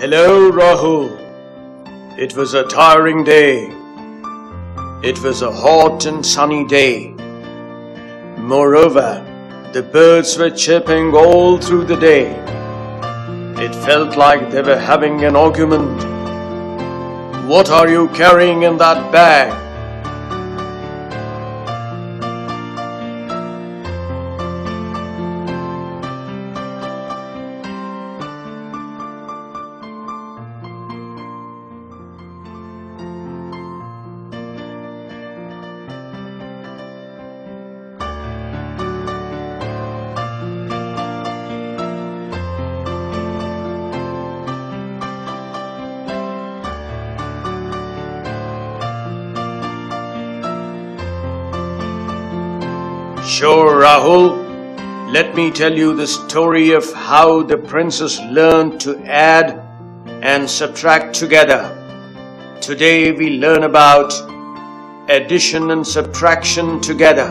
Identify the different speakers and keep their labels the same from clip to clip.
Speaker 1: Hello, Rahul. It was a tiring day. It was a hot and sunny day. Moreover, the birds were chirping all through the day. It felt like they were having an argument. What are you carrying in that bag? Sure, Rahul. Let me tell you the story of how the princess learned to add and subtract together. Today we learn about addition and subtraction together.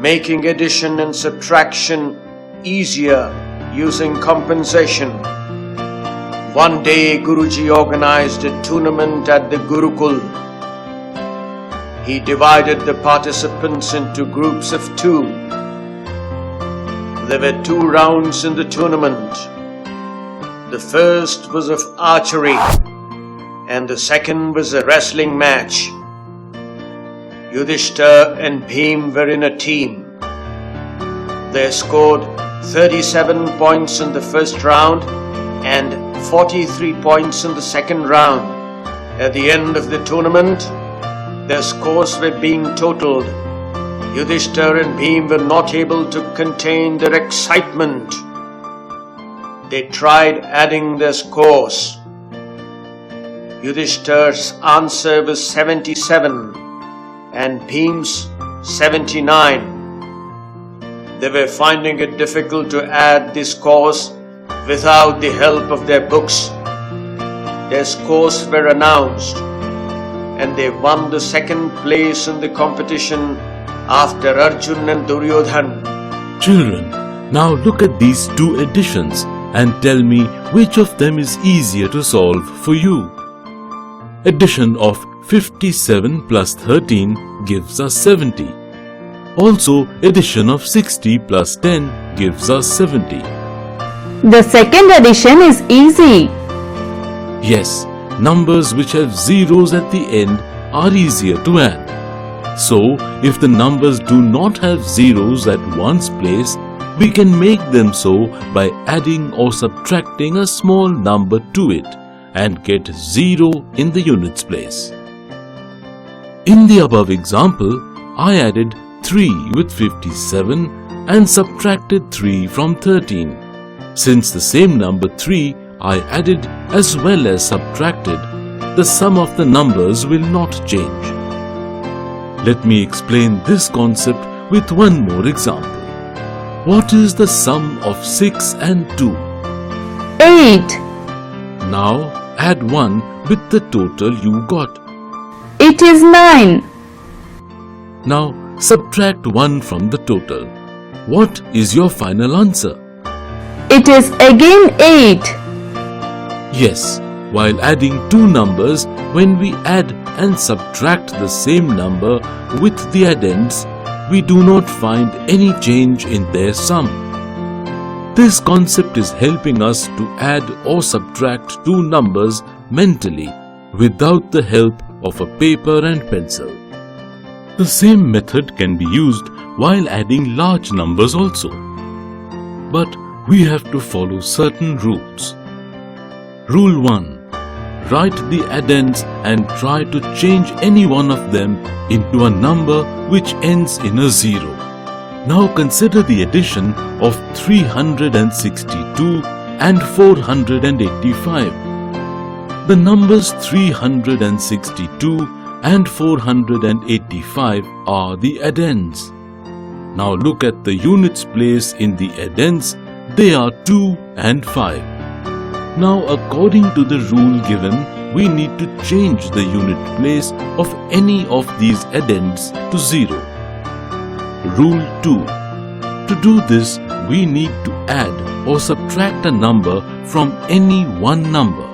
Speaker 1: Making addition and subtraction easier using compensation. One day Guruji organized a tournament at the Gurukul. He divided the participants into groups of 2. There were 2 rounds in the tournament. The first was of archery and the second was a wrestling match. Yudhishthira and Bhim were in a team. They scored 37 points in the first round and 43 points in the second round. At the end of the tournament, their scores were being totaled. Yudhishthira and Bhim were not able to contain their excitement. They tried adding their scores. Yudhishthira's answer was 77 and Bhim's 79. They were finding it difficult to add the scores without the help of their books. Their scores were announced, and they won the second place in the competition after Arjun and Duryodhan.
Speaker 2: Children, now look at these 2 additions and tell me which of them is easier to solve for you. Addition of 57 plus 13 gives us 70. Also, addition of 60 plus 10 gives us 70.
Speaker 3: The second addition is easy.
Speaker 2: Yes, numbers which have zeros at the end are easier to add. So, if the numbers do not have zeros at one's place, we can make them so by adding or subtracting a small number to it and get 0 in the units place. In the above example, I added 3 with 57 and subtracted 3 from 13. Since the same number 3 I added as well as subtracted, the sum of the numbers will not change. Let me explain this concept with one more example. What is the sum of 6 and 2?
Speaker 3: 8.
Speaker 2: Now add 1 with the total you got.
Speaker 3: It is 9.
Speaker 2: Now subtract 1 from the total. What is your final answer?
Speaker 3: It is again 8.
Speaker 2: Yes, while adding 2 numbers, when we add and subtract the same number with the addends, we do not find any change in their sum. This concept is helping us to add or subtract 2 numbers mentally without the help of a paper and pencil. The same method can be used while adding large numbers also. But we have to follow certain rules. Rule 1. Write the addends and try to change any one of them into a number which ends in a 0. Now consider the addition of 362 and 485. The numbers 362 and 485 are the addends. Now look at the units place in the addends. They are 2 and 5. Now according to the rule given, we need to change the unit place of any of these addends to 0. Rule 2. To do this, we need to add or subtract a number from any one number.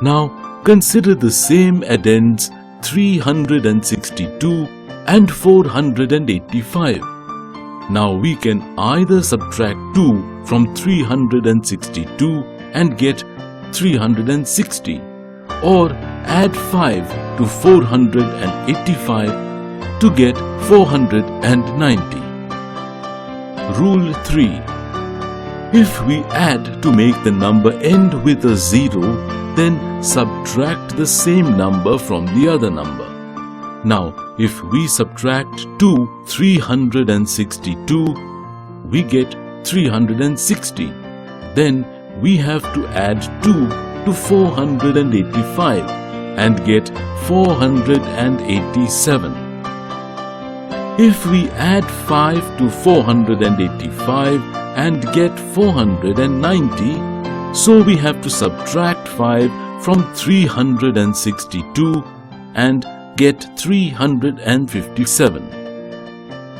Speaker 2: Now consider the same addends 362 and 485. Now we can either subtract 2 from 362 and get 360, or add 5 to 485 to get 490. Rule 3. If we add to make the number end with a 0, then subtract the same number from the other number. Now, if we subtract 2 362, we get 360. Then we have to add 2 to 485 and get 487. If we add 5 to 485 and get 490, so we have to subtract 5 from 362 and get 357.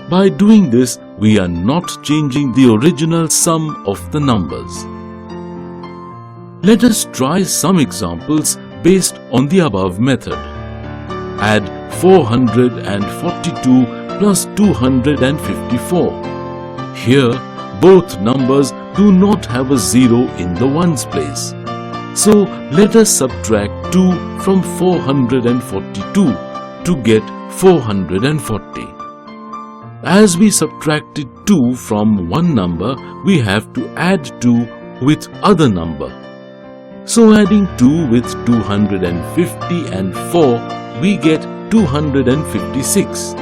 Speaker 2: By doing this, we are not changing the original sum of the numbers. Let us try some examples based on the above method. Add 442 plus 254. Here, both numbers do not have a 0 in the ones place. So, let us subtract 2 from 442 to get 440. As we subtracted 2 from one number, we have to add 2 with other number. So adding 2 with 250 and 4, we get 256.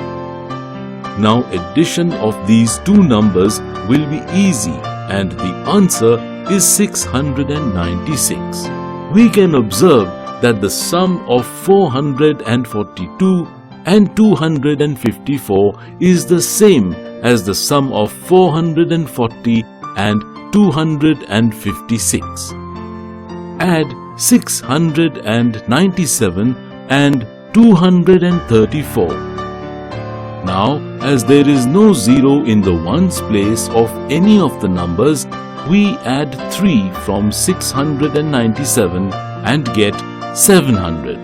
Speaker 2: Now addition of these two numbers will be easy and the answer is 696. We can observe that the sum of 442 and 254 is the same as the sum of 440 and 256. Add 697 and 234. Now, as there is no 0 in the ones place of any of the numbers, we add 3 from 697 and get 700.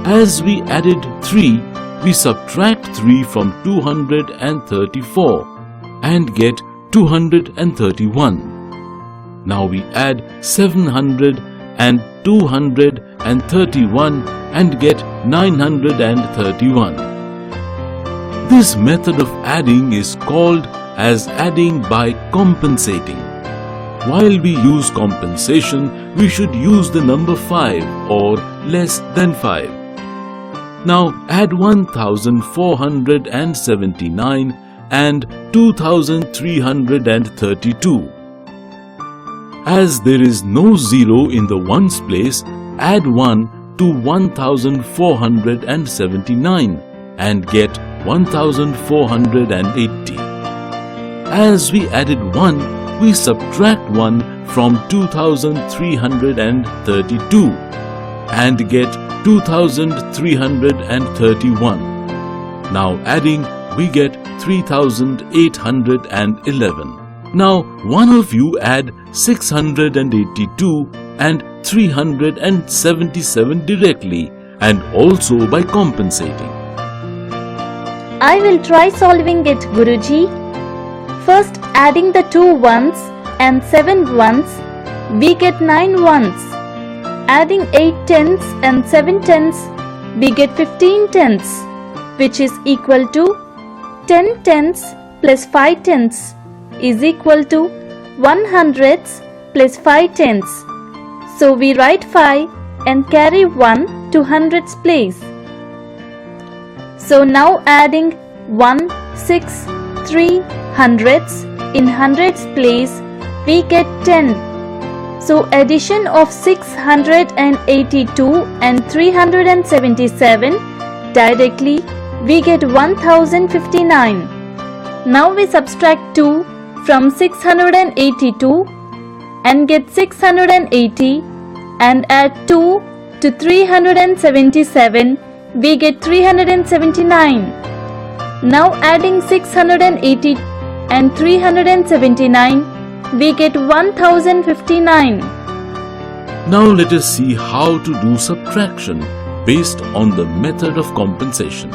Speaker 2: As we added 3, we subtract 3 from 234 and get 231. Now we add 700 and 231 and get 931. This method of adding is called as adding by compensating. While we use compensation, we should use the number 5 or less than 5. Now add 1479 and 2332. As there is no 0 in the ones place, add 1 to 1479 and get 1480. As we added 1, we subtract 1 from 2332 and get 2331. Now adding, we get 3811. Now one of you add 682 and 377 directly and also by compensating.
Speaker 3: I will try solving it, Guruji. First, adding the 2 ones and 7 ones, we get 9 ones. Adding 8 tens and 7 tens, we get 15 tens, which is equal to 10 tens plus 5 tens is equal to 1 hundredths plus 5 tens. So we write 5 and carry 1 to hundredths place. So now adding 1, 6, 3 hundredths in hundredths place, we get 10. So addition of 682 and 377, directly we get 1059. Now we subtract 2 from 682 and get 680 and add 2 to 377, we get 379. Now adding 680 and 379, we get 1059.
Speaker 2: Now let us see how to do subtraction based on the method of compensation.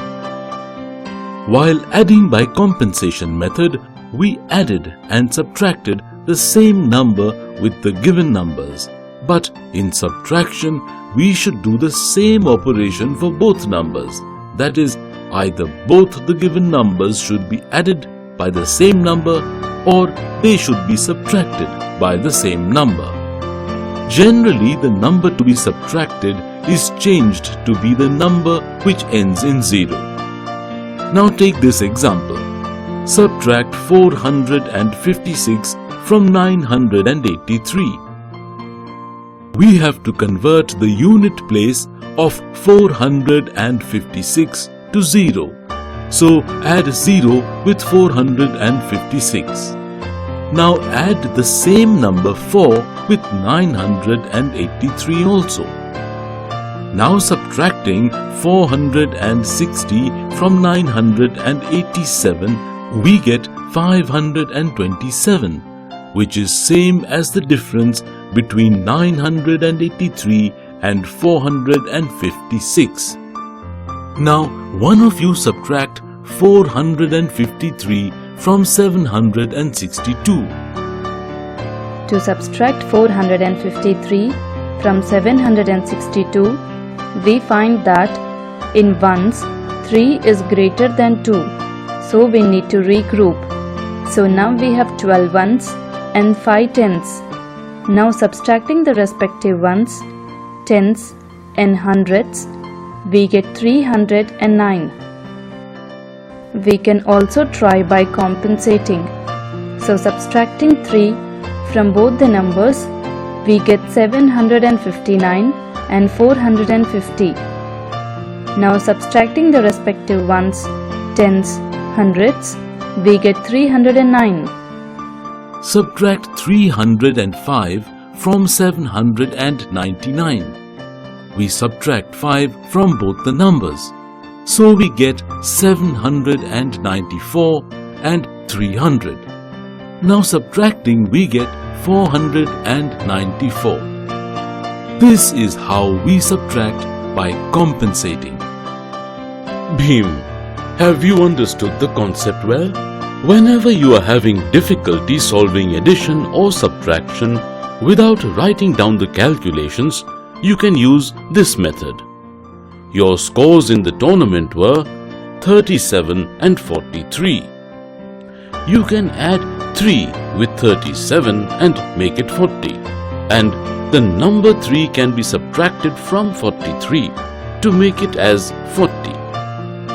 Speaker 2: While adding by compensation method, we added and subtracted the same number with the given numbers. But in subtraction, we should do the same operation for both numbers. That is, either both the given numbers should be added by the same number or they should be subtracted by the same number. Generally, the number to be subtracted is changed to be the number which ends in 0. Now take this example. Subtract 456 from 983. We have to convert the unit place of 456 to 0. So add 0 with 456. Now add the same number 4 with 983 also. Now subtracting 460 from 987, we get 527, which is same as the difference between 983 and 456. Now, one of you subtract 453 from 762.
Speaker 3: To subtract 453 from 762, we find that in ones 3 is greater than 2, so we need to regroup. So now we have 12 ones and 5 tens. Now subtracting the respective ones, tens and hundreds, we get 309. We can also try by compensating. So subtracting 3 from both the numbers, we get 759 and 450. Now subtracting the respective ones, tens, hundreds, we get 309.
Speaker 2: Subtract 305 from 799. We subtract 5 from both the numbers. So we get 794 and 300. Now subtracting, we get 494. This is how we subtract by compensating. Bhim, have you understood the concept well? Whenever you are having difficulty solving addition or subtraction without writing down the calculations, you can use this method. Your scores in the tournament were 37 and 43. You can add 3 with 37 and make it 40. And the number 3 can be subtracted from 43 to make it as 40.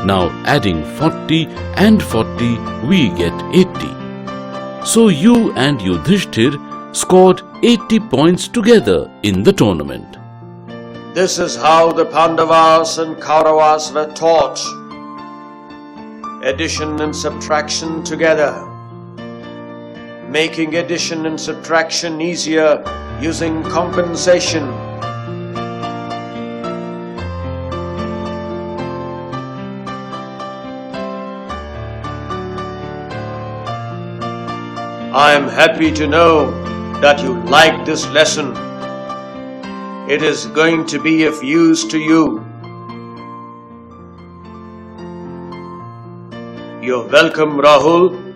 Speaker 2: Now adding 40 and 40, we get 80. So you and Yudhishthir scored 80 points together in the tournament.
Speaker 1: This is how the Pandavas and Kauravas were taught. Addition and subtraction together. Making addition and subtraction easier using compensation. I am happy to know that you liked this lesson. It is going to be of use to you. You're welcome, Rahul.